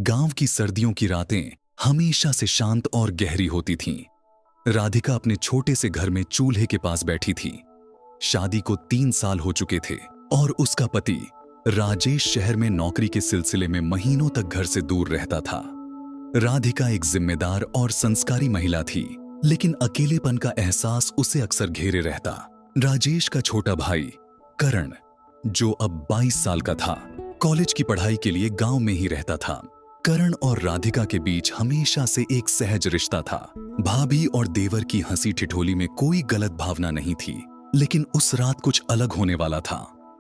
गांव की सर्दियों की रातें हमेशा से शांत और गहरी होती थीं। राधिका अपने छोटे से घर में चूल्हे के पास बैठी थी। शादी को 3 साल हो चुके थे और उसका पति राजेश शहर में नौकरी के सिलसिले में महीनों तक घर से दूर रहता था। राधिका एक जिम्मेदार और संस्कारी महिला थी, लेकिन अकेलेपन का एहसास उसे अक्सर घेरे रहता। राजेश का छोटा भाई करण, जो अब 22 साल का था, कॉलेज की पढ़ाई के लिए गांव में ही रहता था। करण और राधिका के बीच हमेशा से एक सहज रिश्ता था। भाभी और देवर की हंसी ठिठोली में कोई गलत भावना नहीं थी, लेकिन उस रात कुछ अलग होने वाला था।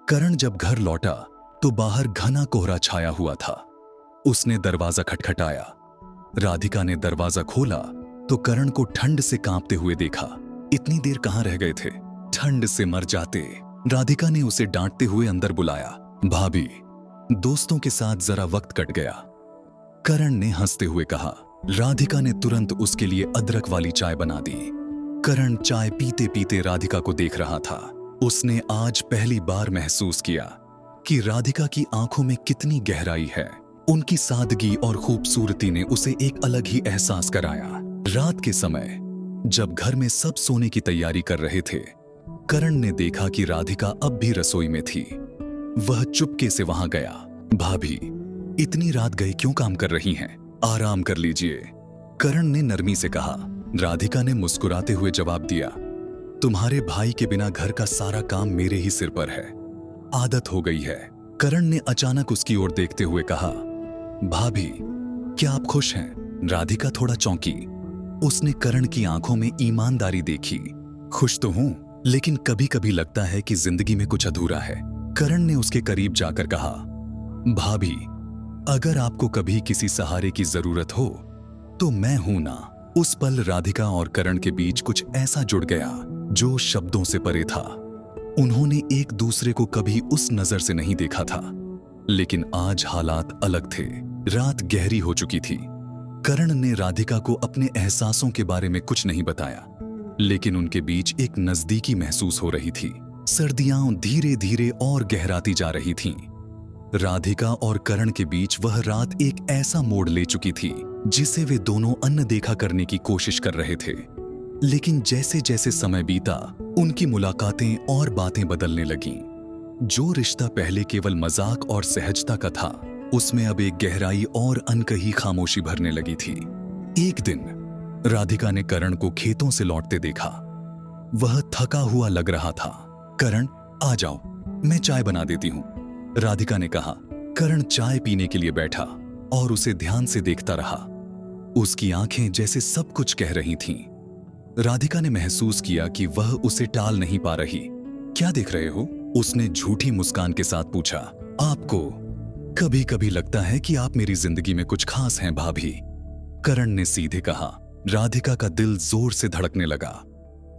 करण जब घर लौटा तो बाहर घना कोहरा छाया हुआ था। उसने दरवाजा खटखटाया। राधिका ने दरवाजा खोला तो करण को ठंड से कांपते हुए देखा। इतनी देर कहां रह गए थे? ठंड से मर जाते। राधिका ने उसे डांटते हुए अंदर बुलाया। भाभी, दोस्तों के साथ जरा वक्त कट गया, करण ने हंसते हुए कहा। राधिका ने तुरंत उसके लिए अदरक वाली चाय बना दी। करण चाय पीते पीते राधिका को देख रहा था। उसने आज पहली बार महसूस किया कि राधिका की आंखों में कितनी गहराई है। उनकी सादगी और खूबसूरती ने उसे एक अलग ही एहसास कराया। रात के समय जब घर में सब सोने की तैयारी कर रहे थे, करण ने देखा कि राधिका अब भी रसोई में थी। वह चुपके से वहां गया। भाभी, इतनी रात गए क्यों काम कर रही हैं? आराम कर लीजिए, करण ने नरमी से कहा। राधिका ने मुस्कुराते हुए जवाब दिया, तुम्हारे भाई के बिना घर का सारा काम मेरे ही सिर पर है, आदत हो गई है। करण ने अचानक उसकी ओर देखते हुए कहा, भाभी, क्या आप खुश हैं? राधिका थोड़ा चौंकी। उसने करण की आंखों में ईमानदारी देखी। खुश तो हूं, लेकिन कभी कभी लगता है कि जिंदगी में कुछ अधूरा है। करण ने उसके करीब जाकर कहा, भाभी, अगर आपको कभी किसी सहारे की जरूरत हो तो मैं हूं ना। उस पल राधिका और करण के बीच कुछ ऐसा जुड़ गया जो शब्दों से परे था। उन्होंने एक दूसरे को कभी उस नजर से नहीं देखा था, लेकिन आज हालात अलग थे। रात गहरी हो चुकी थी। करण ने राधिका को अपने एहसासों के बारे में कुछ नहीं बताया, लेकिन उनके बीच एक नजदीकी महसूस हो रही थी। सर्दियां धीरे धीरे और गहराती जा रही थीं। राधिका और करण के बीच वह रात एक ऐसा मोड़ ले चुकी थी जिसे वे दोनों अनदेखा करने की कोशिश कर रहे थे। लेकिन जैसे जैसे समय बीता, उनकी मुलाकातें और बातें बदलने लगीं। जो रिश्ता पहले केवल मजाक और सहजता का था, उसमें अब एक गहराई और अनकही खामोशी भरने लगी थी। एक दिन राधिका ने करण को खेतों से लौटते देखा। वह थका हुआ लग रहा था। करण, आ जाओ, मैं चाय बना देती हूं, राधिका ने कहा। करण चाय पीने के लिए बैठा और उसे ध्यान से देखता रहा। उसकी आंखें जैसे सब कुछ कह रही थीं। राधिका ने महसूस किया कि वह उसे टाल नहीं पा रही। क्या देख रहे हो? उसने झूठी मुस्कान के साथ पूछा। आपको कभी कभी लगता है कि आप मेरी जिंदगी में कुछ खास हैं भाभी, करण ने सीधे कहा। राधिका का दिल जोर से धड़कने लगा।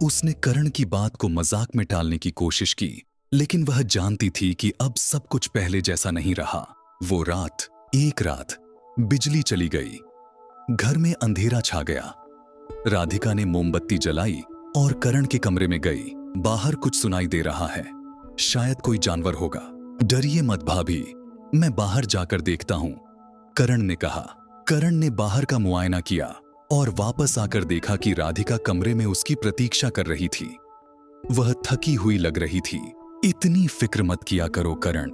उसने करण की बात को मजाक में टालने की कोशिश की, लेकिन वह जानती थी कि अब सब कुछ पहले जैसा नहीं रहा। वो रात, एक रात बिजली चली गई। घर में अंधेरा छा गया। राधिका ने मोमबत्ती जलाई और करण के कमरे में गई। बाहर कुछ सुनाई दे रहा है, शायद कोई जानवर होगा। डरिए मत भाभी, मैं बाहर जाकर देखता हूं, करण ने कहा। करण ने बाहर का मुआयना किया और वापस आकर देखा कि राधिका कमरे में उसकी प्रतीक्षा कर रही थी। वह थकी हुई लग रही थी। इतनी फिक्र मत किया करो करण,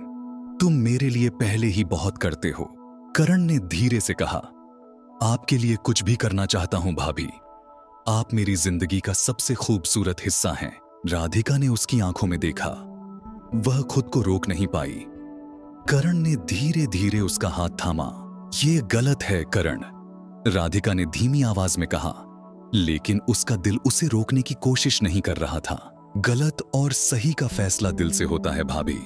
तुम मेरे लिए पहले ही बहुत करते हो, करण ने धीरे से कहा। आपके लिए कुछ भी करना चाहता हूं भाभी, आप मेरी जिंदगी का सबसे खूबसूरत हिस्सा हैं। राधिका ने उसकी आंखों में देखा। वह खुद को रोक नहीं पाई। करण ने धीरे धीरे उसका हाथ थामा। यह गलत है करण, राधिका ने धीमी आवाज में कहा, लेकिन उसका दिल उसे रोकने की कोशिश नहीं कर रहा था। गलत और सही का फैसला दिल से होता है भाभी,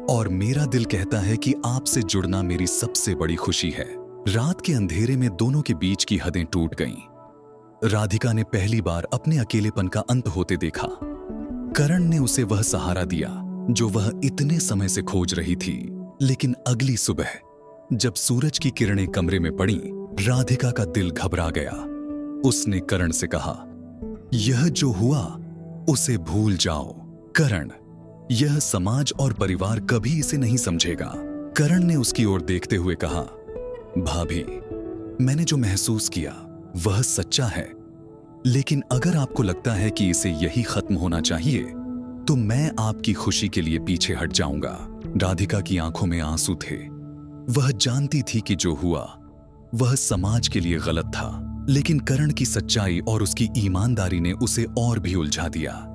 और मेरा दिल कहता है कि आपसे जुड़ना मेरी सबसे बड़ी खुशी है। रात के अंधेरे में दोनों के बीच की हदें टूट गईं। राधिका ने पहली बार अपने अकेलेपन का अंत होते देखा। करण ने उसे वह सहारा दिया जो वह इतने समय से खोज रही थी। लेकिन अगली सुबह जब सूरज की किरणें कमरे में पड़ी, राधिका का दिल घबरा गया। उसने करण से कहा, यह जो हुआ उसे भूल जाओ करण, यह समाज और परिवार कभी इसे नहीं समझेगा। करण ने उसकी ओर देखते हुए कहा, भाभी, मैंने जो महसूस किया वह सच्चा है, लेकिन अगर आपको लगता है कि इसे यही खत्म होना चाहिए, तो मैं आपकी खुशी के लिए पीछे हट जाऊंगा। राधिका की आंखों में आंसू थे। वह जानती थी कि जो हुआ वह समाज के लिए गलत था, लेकिन करण की सच्चाई और उसकी ईमानदारी ने उसे और भी उलझा दिया।